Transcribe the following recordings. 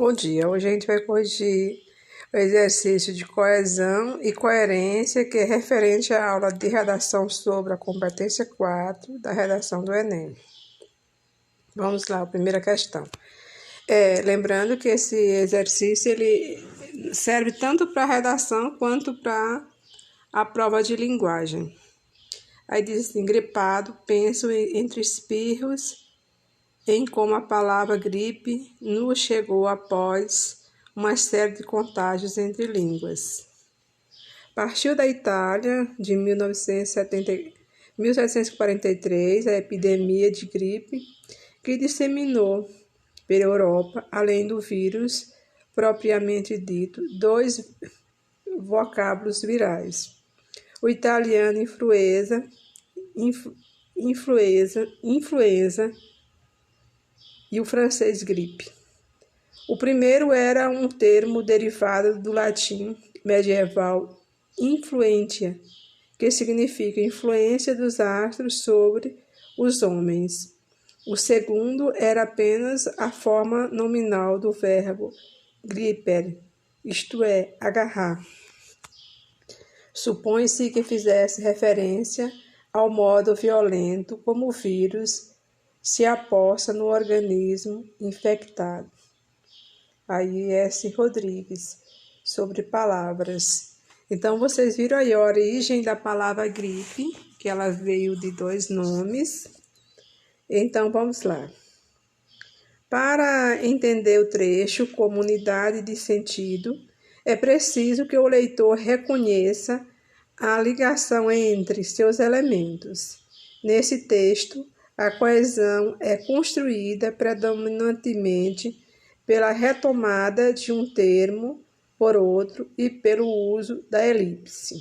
Bom dia, hoje a gente vai corrigir o exercício de coesão e coerência, que é referente à aula de redação sobre a competência 4 da redação do Enem. Vamos lá, a primeira questão. Lembrando que esse exercício ele serve tanto para a redação quanto para a prova de linguagem. Aí diz assim, gripado, penso entre espirros em como a palavra gripe nos chegou após uma série de contágios entre línguas. Partiu da Itália de 1743 a epidemia de gripe que disseminou pela Europa, além do vírus propriamente dito, dois vocábulos virais. O italiano influenza e o francês gripe. O primeiro era um termo derivado do latim medieval influentia, que significa influência dos astros sobre os homens. O segundo era apenas a forma nominal do verbo griper, isto é, agarrar. Supõe-se que fizesse referência ao modo violento como o vírus se aposta no organismo infectado. Aí S. Rodrigues, sobre palavras. Então, vocês viram aí a origem da palavra gripe, que ela veio de dois nomes. Então, vamos lá. Para entender o trecho como unidade de sentido, é preciso que o leitor reconheça a ligação entre seus elementos. Nesse texto, a coesão é construída predominantemente pela retomada de um termo por outro e pelo uso da elipse.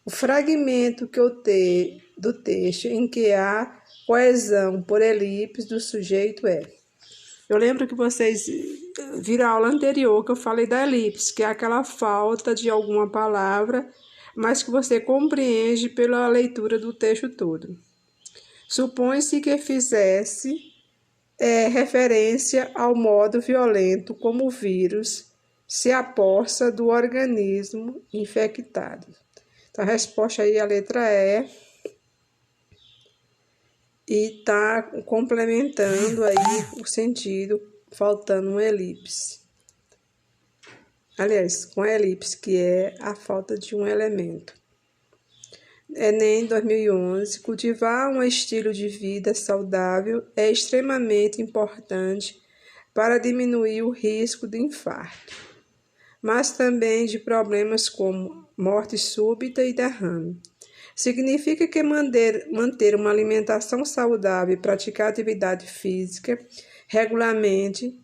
O fragmento do texto em que há coesão por elipse do sujeito é. Eu lembro que vocês viram a aula anterior que eu falei da elipse, que é aquela falta de alguma palavra, mas que você compreende pela leitura do texto todo. Supõe-se que fizesse referência ao modo violento como o vírus se aposta do organismo infectado. Então, a resposta aí, a letra E, e está complementando aí o sentido, faltando uma elipse. Aliás, com a elipse, que é a falta de um elemento. Enem 2011, cultivar um estilo de vida saudável é extremamente importante para diminuir o risco de infarto, mas também de problemas como morte súbita e derrame. Significa que manter uma alimentação saudável e praticar atividade física regularmente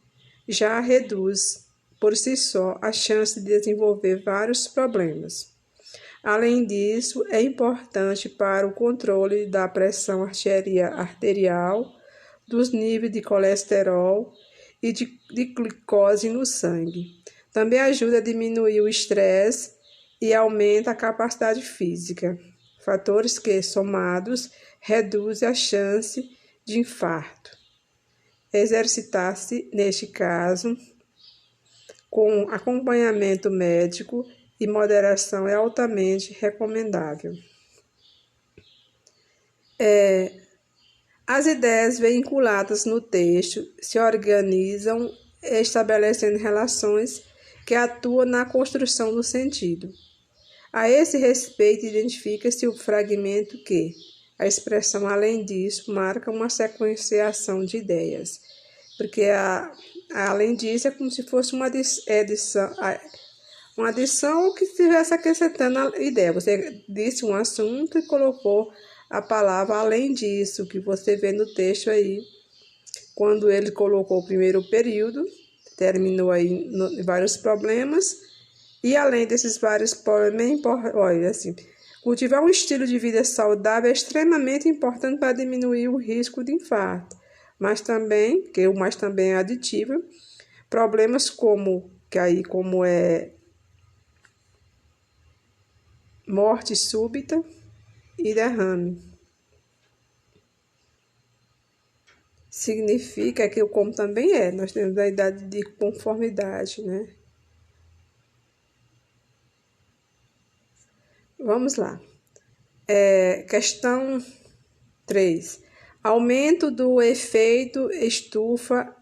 já reduz, por si só, a chance de desenvolver vários problemas. Além disso, é importante para o controle da pressão arterial, dos níveis de colesterol e de glicose no sangue. Também ajuda a diminuir o estresse e aumenta a capacidade física. Fatores que, somados, reduzem a chance de infarto. Exercitar-se, neste caso, com acompanhamento médico e moderação é altamente recomendável. As ideias vinculadas no texto se organizam estabelecendo relações que atuam na construção do sentido. A esse respeito, identifica-se o fragmento que, a expressão além disso, marca uma sequenciação de ideias, porque além disso é como se fosse uma adição que estivesse acrescentando a ideia. Você disse um assunto e colocou a palavra além disso, que você vê no texto aí, quando ele colocou o primeiro período, terminou aí vários problemas, e além desses vários problemas, olha assim, cultivar um estilo de vida saudável é extremamente importante para diminuir o risco de infarto, mas também é aditivo, problemas como morte súbita e derrame. significa que o como também é. Nós temos a idade de conformidade, né? Vamos lá. Questão 3. Aumento do efeito estufa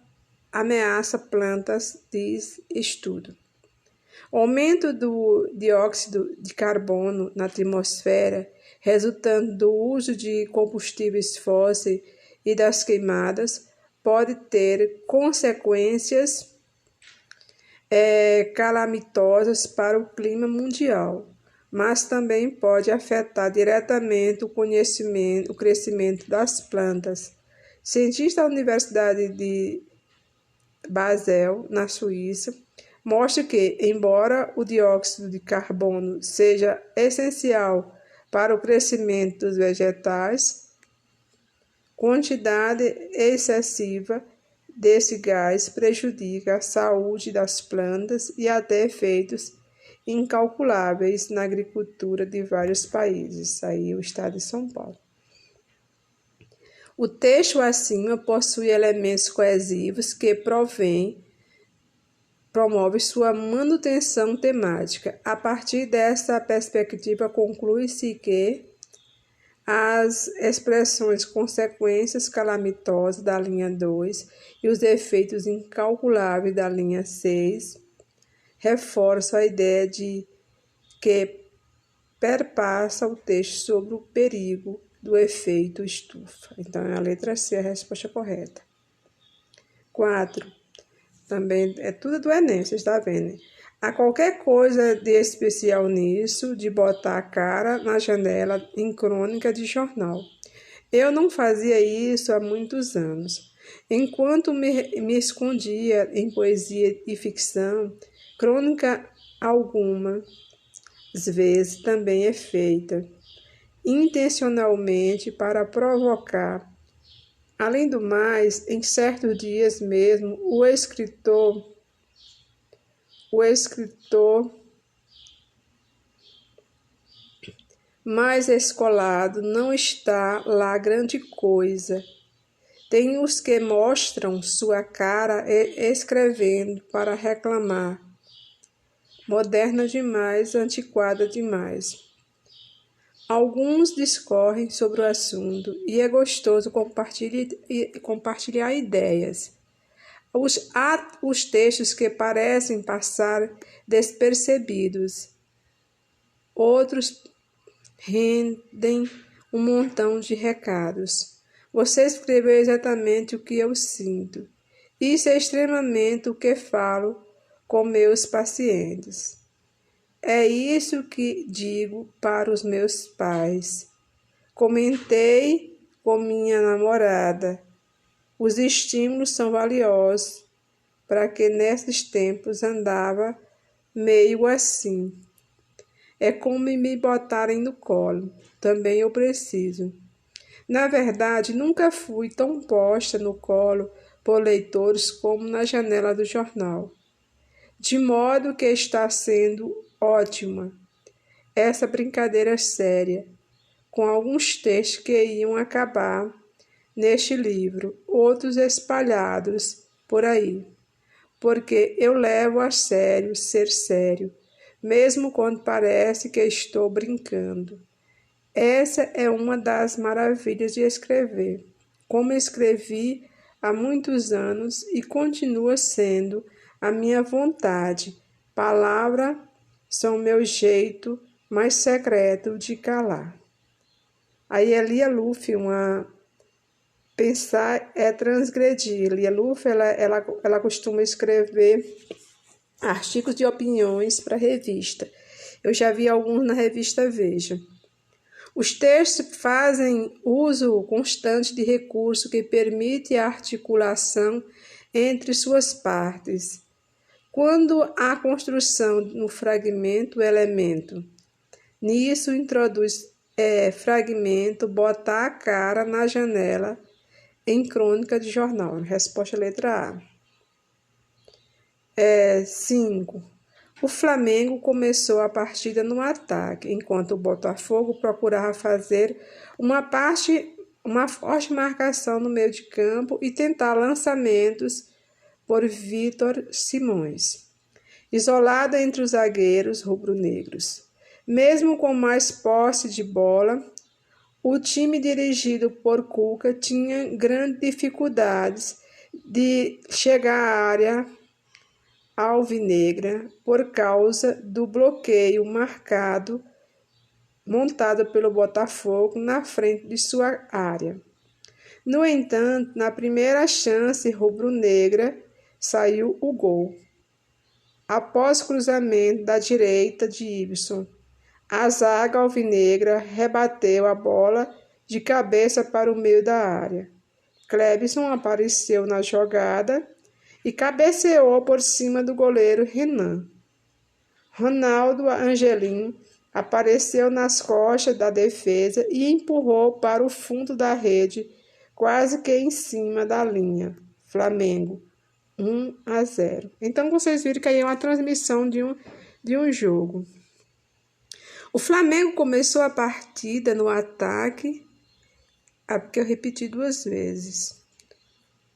ameaça plantas, diz estudo. O aumento do dióxido de carbono na atmosfera, resultante do uso de combustíveis fósseis e das queimadas, pode ter consequências calamitosas para o clima mundial, mas também pode afetar diretamente o crescimento das plantas. Cientistas da Universidade de Basel, na Suíça, mostra que, embora o dióxido de carbono seja essencial para o crescimento dos vegetais, quantidade excessiva desse gás prejudica a saúde das plantas e até efeitos incalculáveis na agricultura de vários países, aí o estado de São Paulo. O texto acima possui elementos coesivos que promove sua manutenção temática. A partir dessa perspectiva, conclui-se que as expressões consequências calamitosas da linha 2 e os efeitos incalculáveis da linha 6 reforçam a ideia de que perpassa o texto sobre o perigo do efeito estufa. Então, a letra C é a resposta correta. 4. Também é tudo do Enem, você está vendo. Há qualquer coisa de especial nisso, de botar a cara na janela em crônica de jornal. Eu não fazia isso há muitos anos. Enquanto me escondia em poesia e ficção, crônica alguma, às vezes, também é feita intencionalmente para provocar. Além do mais, em certos dias mesmo, o escritor mais escolado não está lá grande coisa. Tem os que mostram sua cara escrevendo para reclamar. Moderna demais, antiquada demais. Alguns discorrem sobre o assunto e é gostoso compartilhar ideias. Os textos que parecem passar despercebidos, outros rendem um montão de recados. Você escreveu exatamente o que eu sinto. Isso é extremamente o que falo com meus pacientes. É isso que digo para os meus pais. Comentei com minha namorada. Os estímulos são valiosos para que nesses tempos andava meio assim. É como me botarem no colo. Também eu preciso. Na verdade, nunca fui tão posta no colo por leitores como na janela do jornal. De modo que está sendo ótima essa brincadeira séria, com alguns textos que iam acabar neste livro, outros espalhados por aí, porque eu levo a sério ser sério, mesmo quando parece que estou brincando. Essa é uma das maravilhas de escrever. Como escrevi há muitos anos e continua sendo a minha vontade. Palavras são meu jeito mais secreto de calar. Aí Lia Luft, pensar é transgredir. Lia Luft, ela costuma escrever artigos de opiniões para revista. Eu já vi alguns na revista Veja. Os textos fazem uso constante de recurso que permite a articulação entre suas partes. Quando há construção no fragmento, elemento. Nisso introduz fragmento, botar a cara na janela em crônica de jornal. Resposta letra A. 5. O Flamengo começou a partida no ataque, enquanto o Botafogo procurava fazer uma parte uma forte marcação no meio de campo e tentar lançamentos por Vitor Simões, isolado entre os zagueiros rubro-negros. Mesmo com mais posse de bola, o time dirigido por Cuca tinha grandes dificuldades de chegar à área alvinegra por causa do bloqueio montado pelo Botafogo na frente de sua área. No entanto, na primeira chance rubro-negra saiu o gol. Após cruzamento da direita de Ibson, a zaga alvinegra rebateu a bola de cabeça para o meio da área. Clebson apareceu na jogada e cabeceou por cima do goleiro Renan. Ronaldo Angelim apareceu nas costas da defesa e empurrou para o fundo da rede, quase que em cima da linha. Flamengo, 1-0. Então, vocês viram que aí é uma transmissão de um jogo. O Flamengo começou a partida no ataque, porque eu repeti 2 vezes.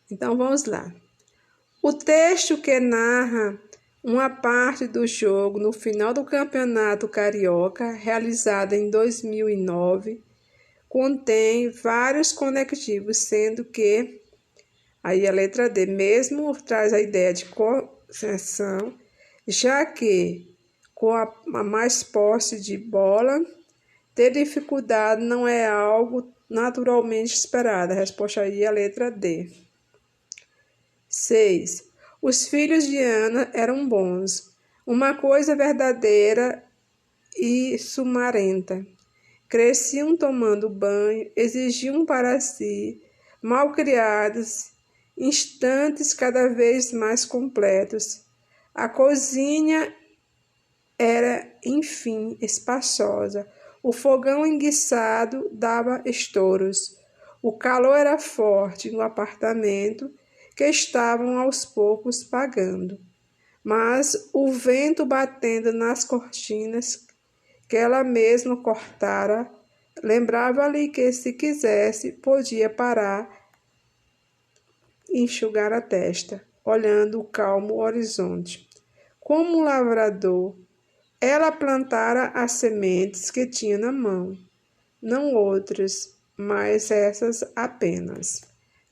Então, vamos lá. O texto que narra uma parte do jogo no final do Campeonato Carioca, realizado em 2009, contém vários conectivos, sendo que aí a letra D mesmo traz a ideia de concessão, já que com a mais posse de bola, ter dificuldade não é algo naturalmente esperado. A resposta aí é a letra D. 6. Os filhos de Ana eram bons, uma coisa verdadeira e sumarenta. Cresciam tomando banho, exigiam para si, malcriados, instantes cada vez mais completos. A cozinha era, enfim, espaçosa. O fogão enguiçado dava estouros. O calor era forte no apartamento, que estavam aos poucos pagando. Mas o vento batendo nas cortinas que ela mesma cortara, lembrava-lhe que, se quisesse, podia parar e enxugar a testa, olhando o calmo horizonte. Como um lavrador, ela plantara as sementes que tinha na mão, não outras, mas essas apenas.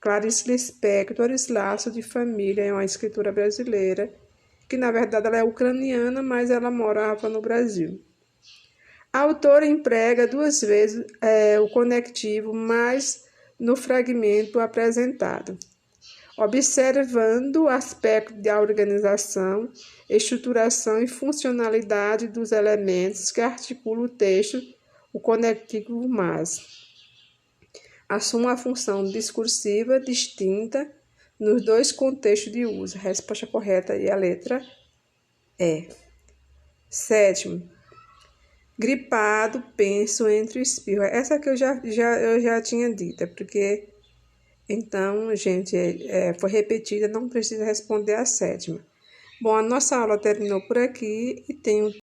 Clarice Lispector, Laço de Família, é uma escritora brasileira, que na verdade ela é ucraniana, mas ela morava no Brasil. A autora emprega 2 vezes o conectivo, mas no fragmento apresentado, observando o aspecto da organização, estruturação e funcionalidade dos elementos que articulam o texto, o conectivo mas assume uma função discursiva distinta nos 2 contextos de uso. A resposta correta é a letra E. 7. Gripado, penso entre espirro. Essa que eu já tinha dito, porque então, gente, foi repetida, não precisa responder a 7ª. Bom, a nossa aula terminou por aqui e tem